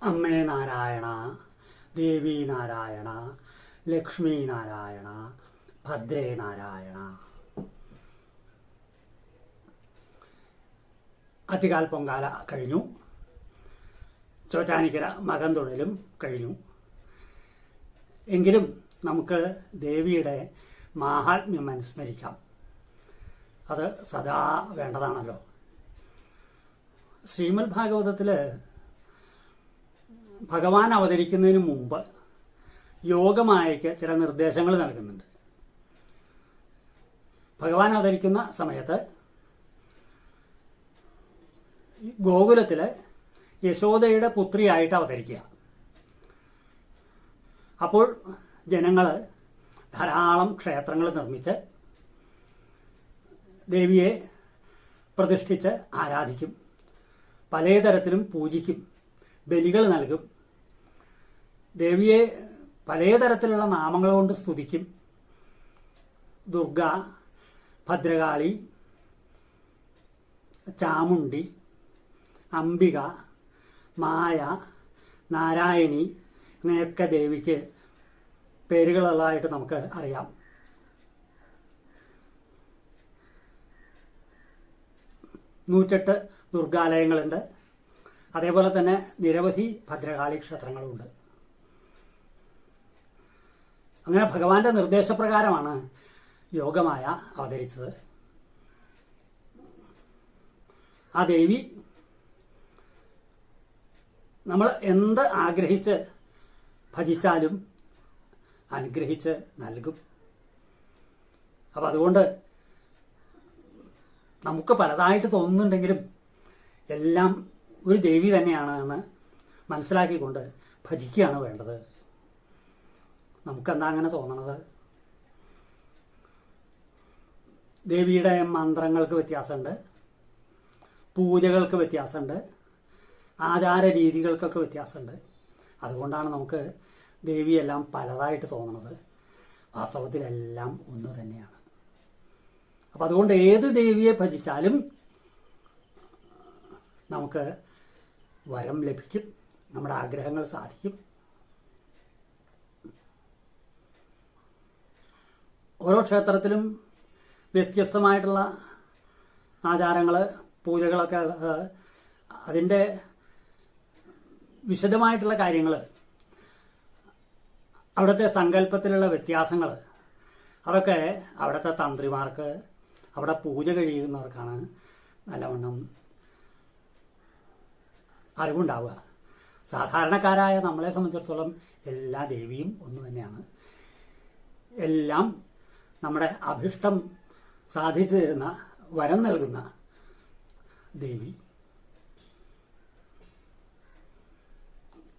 അമ്മേ നാരായണ, ദേവി നാരായണ, ലക്ഷ്മി നാരായണ, ഭദ്രേ നാരായണ. ആറ്റുകാൽ പൊങ്കാല കഴിഞ്ഞു. ചോറ്റാനിക്കര മകം തൊഴിലും കഴിഞ്ഞു. എങ്കിലും നമുക്ക് ദേവിയുടെ മാഹാത്മ്യം അനുസ്മരിക്കാം. അത് സദാ വേണ്ടതാണല്ലോ. ശ്രീമദ് ഭാഗവതത്തിൽ ഭഗവാൻ അവതരിക്കുന്നതിന് മുമ്പ് യോഗമായയ്ക്ക് ചില നിർദ്ദേശങ്ങൾ നൽകുന്നുണ്ട്. ഭഗവാൻ അവതരിക്കുന്ന സമയത്ത് ഗോകുലത്തില് യശോദയുടെ പുത്രിയായിട്ട് അവതരിക്കുക. അപ്പോൾ ജനങ്ങൾ ധാരാളം ക്ഷേത്രങ്ങൾ നിർമ്മിച്ച് ദേവിയെ പ്രതിഷ്ഠിച്ച് ആരാധിക്കും. പലതരത്തിലും പൂജിക്കും, ബലികൾ നൽകും. ദേവിയെ പലതരത്തിലുള്ള നാമങ്ങൾ കൊണ്ട് സ്തുതിക്കും. ദുർഗ, ഭദ്രകാളി, ചാമുണ്ഡി, അംബിക, മായ, നാരായണി അങ്ങനെയൊക്കെ ദേവിക്ക് പേരുകളുള്ളതായിട്ട് നമുക്ക് അറിയാം. നൂറ്റെട്ട് ദുർഗാലയങ്ങളുണ്ട്. അതേപോലെ തന്നെ നിരവധി ഭദ്രകാളി ക്ഷേത്രങ്ങളുമുണ്ട്. അങ്ങനെ ഭഗവാന്റെ നിർദ്ദേശപ്രകാരമാണ് യോഗമായ അവതരിച്ചത്. ആ ദേവി നമ്മൾ എന്ത് ആഗ്രഹിച്ച് ഭജിച്ചാലും അനുഗ്രഹിച്ച് നൽകും. അപ്പം അതുകൊണ്ട് നമുക്ക് പലതായിട്ട് തോന്നുന്നുണ്ടെങ്കിലും എല്ലാം ഒരു ദേവി തന്നെയാണ് എന്ന് മനസ്സിലാക്കിക്കൊണ്ട് ഭജിക്കുകയാണ് വേണ്ടത്. നമുക്കെന്താ അങ്ങനെ തോന്നണത്? ദേവിയുടെ മന്ത്രങ്ങൾക്ക് വ്യത്യാസമുണ്ട്, പൂജകൾക്ക് വ്യത്യാസമുണ്ട്, ആചാര രീതികൾക്കൊക്കെ വ്യത്യാസമുണ്ട്. അതുകൊണ്ടാണ് നമുക്ക് ദേവിയെല്ലാം പലതായിട്ട് തോന്നുന്നത്. വാസ്തവത്തിലെല്ലാം ഒന്ന് തന്നെയാണ്. അപ്പം അതുകൊണ്ട് ഏത് ദേവിയെ ഭജിച്ചാലും നമുക്ക് വരം ലഭിക്കും, നമ്മുടെ ആഗ്രഹങ്ങൾ സാധിക്കും. ഓരോ ക്ഷേത്രത്തിലും വ്യത്യസ്തമായിട്ടുള്ള ആചാരങ്ങൾ, പൂജകളൊക്കെ, അതിൻ്റെ വിശദമായിട്ടുള്ള കാര്യങ്ങൾ, അവിടുത്തെ സങ്കല്പത്തിലുള്ള വ്യത്യാസങ്ങൾ, അതൊക്കെ അവിടുത്തെ തന്ത്രിമാർക്ക്, അവിടെ പൂജ കഴിയുന്നവർക്കാണ് നല്ലവണ്ണം അറിവുണ്ടാവുക. സാധാരണക്കാരായ നമ്മളെ സംബന്ധിച്ചിടത്തോളം എല്ലാ ദേവിയും ഒന്ന് തന്നെയാണ്. എല്ലാം നമ്മുടെ അഭിഷ്ടം സാധിച്ചു തരുന്ന, വരം നൽകുന്ന ദേവി.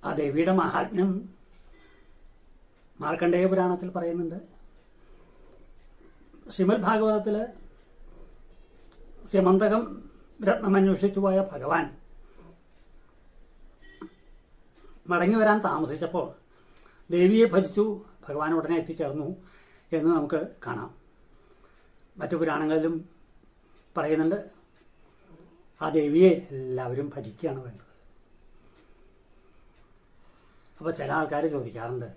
ആ ദേവിയുടെ മഹാത്മ്യം മാർക്കണ്ഡേയ പുരാണത്തിൽ പറയുന്നുണ്ട്. ശ്രീമദ് ഭാഗവതത്തിൽ സ്യമന്തകം രത്നമന്വേഷിച്ചു പോയ ഭഗവാൻ മടങ്ങി വരാൻ താമസിച്ചപ്പോൾ ദേവിയെ ഭജിച്ചു, ഭഗവാൻ ഉടനെ എത്തിച്ചേർന്നു എന്ന് നമുക്ക് കാണാം. മറ്റു പുരാണങ്ങളിലും പറയുന്നുണ്ട്. ആ ദേവിയെ എല്ലാവരും ഭജിക്കുകയാണ് വേണ്ടത്. അപ്പോൾ ചില ആൾക്കാർ ചോദിക്കാറുണ്ട്,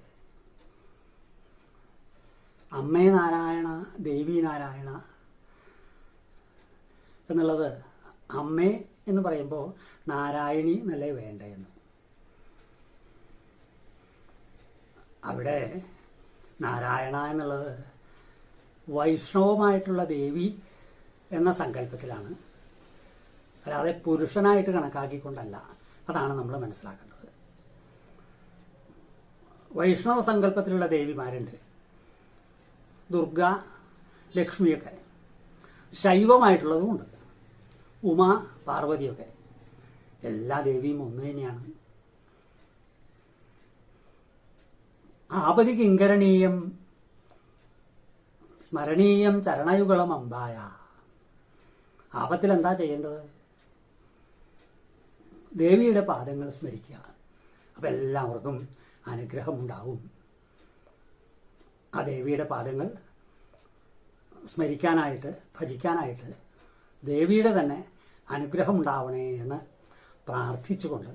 അമ്മേ നാരായണ, ദേവി നാരായണ എന്നുള്ളത് അമ്മേ എന്ന് പറയുമ്പോൾ നാരായണി എന്നല്ലേ വേണ്ടതെന്ന്. അവിടെ നാരായണ എന്നുള്ളത് വൈഷ്ണവമായിട്ടുള്ള ദേവി എന്ന സങ്കല്പത്തിലാണ്, അല്ലാതെ പുരുഷനായിട്ട് കണക്കാക്കിക്കൊണ്ടല്ല. അതാണ് നമ്മൾ മനസ്സിലാക്കേണ്ടത്. വൈഷ്ണവ സങ്കല്പത്തിലുള്ള ദേവിമാരുണ്ട്, ദുർഗ, ലക്ഷ്മിയൊക്കെ. ശൈവമായിട്ടുള്ളതുമുണ്ട്, ഉമ, പാർവതിയൊക്കെ. എല്ലാ ദേവിയും ഒന്ന് തന്നെയാണ്. ആപതി കിങ്കരണീയം സ്മരണീയം ചരണയുഗളം അമ്പായ. ആപത്തിൽ എന്താ ചെയ്യേണ്ടത്? ദേവിയുടെ പാദങ്ങൾ സ്മരിക്കുക. അപ്പം എല്ലാവർക്കും അനുഗ്രഹമുണ്ടാവും. ആ ദേവിയുടെ പാദങ്ങൾ സ്മരിക്കാനായിട്ട്, ഭജിക്കാനായിട്ട് ദേവിയുടെ തന്നെ അനുഗ്രഹം ഉണ്ടാവണേ എന്ന് പ്രാർത്ഥിച്ചുകൊണ്ട്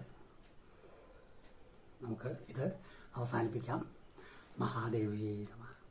നമുക്ക് ഇത് അവസാനിപ്പിക്കാം. മഹാദേവി നമഃ.